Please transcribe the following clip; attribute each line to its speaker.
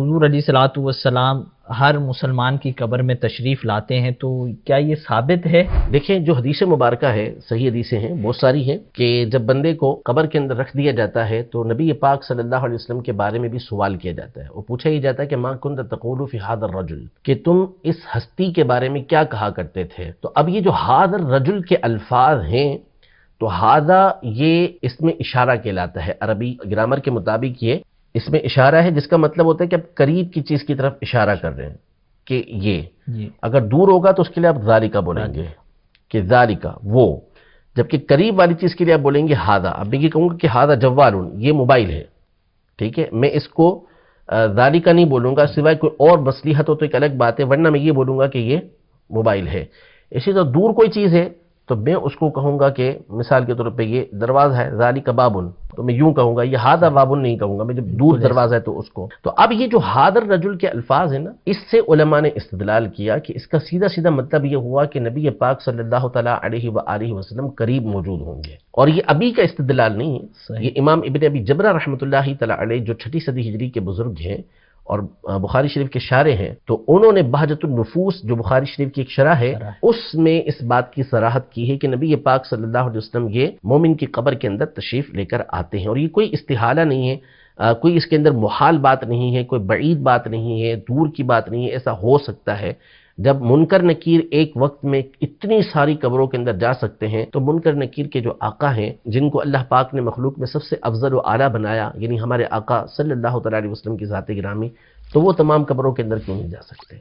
Speaker 1: حضور علیہ الصلوۃ والسلام ہر مسلمان کی قبر میں تشریف لاتے ہیں، تو کیا یہ ثابت ہے؟
Speaker 2: دیکھیں، جو حدیث مبارکہ ہے، صحیح حدیثیں ہیں، بہت ساری ہیں، کہ جب بندے کو قبر کے اندر رکھ دیا جاتا ہے تو نبی پاک صلی اللہ علیہ وسلم کے بارے میں بھی سوال کیا جاتا ہے، اور پوچھا یہ جاتا ہے کہ ما کنت تقول فی ھذا الرجل، کہ تم اس ہستی کے بارے میں کیا کہا کرتے تھے۔ تو اب یہ جو ھذا الرجل کے الفاظ ہیں، تو ھذا یہ اس میں اشارہ کہلاتا ہے، عربی گرامر کے مطابق یہ اس میں اشارہ ہے، جس کا مطلب ہوتا ہے کہ آپ قریب کی چیز کی طرف اشارہ کر رہے ہیں کہ یہ اگر دور ہوگا تو اس کے لیے آپ ذالکا بولیں گے کہ ذالکا وہ، جبکہ قریب والی چیز کے لیے آپ بولیں گے ھذا۔ اب میں یہ کہوں گا کہ ھذا جوال، یہ موبائل ہے، ٹھیک ہے، میں اس کو ذالکا نہیں بولوں گا، سوائے کوئی اور مصلحت ہو تو ایک الگ بات ہے، ورنہ میں یہ بولوں گا کہ یہ موبائل ہے۔ اسی طرح دور کوئی چیز ہے تو میں اس کو کہوں گا کہ مثال کے طور پہ یہ دروازہ ہے، ذالک بابن، تو میں یوں کہوں گا، یہ ھذا بابن نہیں کہوں گا میں، جب دور دروازہ ہے تو اس کو۔ تو اب یہ جو ھذا الرجل کے الفاظ ہیں نا، اس سے علماء نے استدلال کیا کہ اس کا سیدھا سیدھا مطلب یہ ہوا کہ نبی پاک صلی اللہ تعالیٰ علیہ وآلہ وسلم قریب موجود ہوں گے، اور یہ ابھی کا استدلال نہیں ہے، یہ امام ابن ابی جبرہ رحمۃ اللہ تعالیٰ علیہ جو 6 صدی ہجری کے بزرگ ہیں اور بخاری شریف کے شارح ہیں، تو انہوں نے بہجت النفوس جو بخاری شریف کی ایک شرح ہے، اس میں اس بات کی صراحت کی ہے کہ نبی پاک صلی اللہ علیہ وسلم یہ مومن کی قبر کے اندر تشریف لے کر آتے ہیں، اور یہ کوئی استحالہ نہیں ہے، کوئی اس کے اندر محال بات نہیں ہے، کوئی بعید بات نہیں ہے، دور کی بات نہیں ہے، ایسا ہو سکتا ہے۔ جب منکر نکیر ایک وقت میں اتنی ساری قبروں کے اندر جا سکتے ہیں، تو منکر نکیر کے جو آقا ہیں، جن کو اللہ پاک نے مخلوق میں سب سے افضل و اعلیٰ بنایا، یعنی ہمارے آقا صلی اللہ تعالیٰ علیہ وسلم کی ذات گرامی، تو وہ تمام قبروں کے اندر کیوں نہیں جا سکتے؟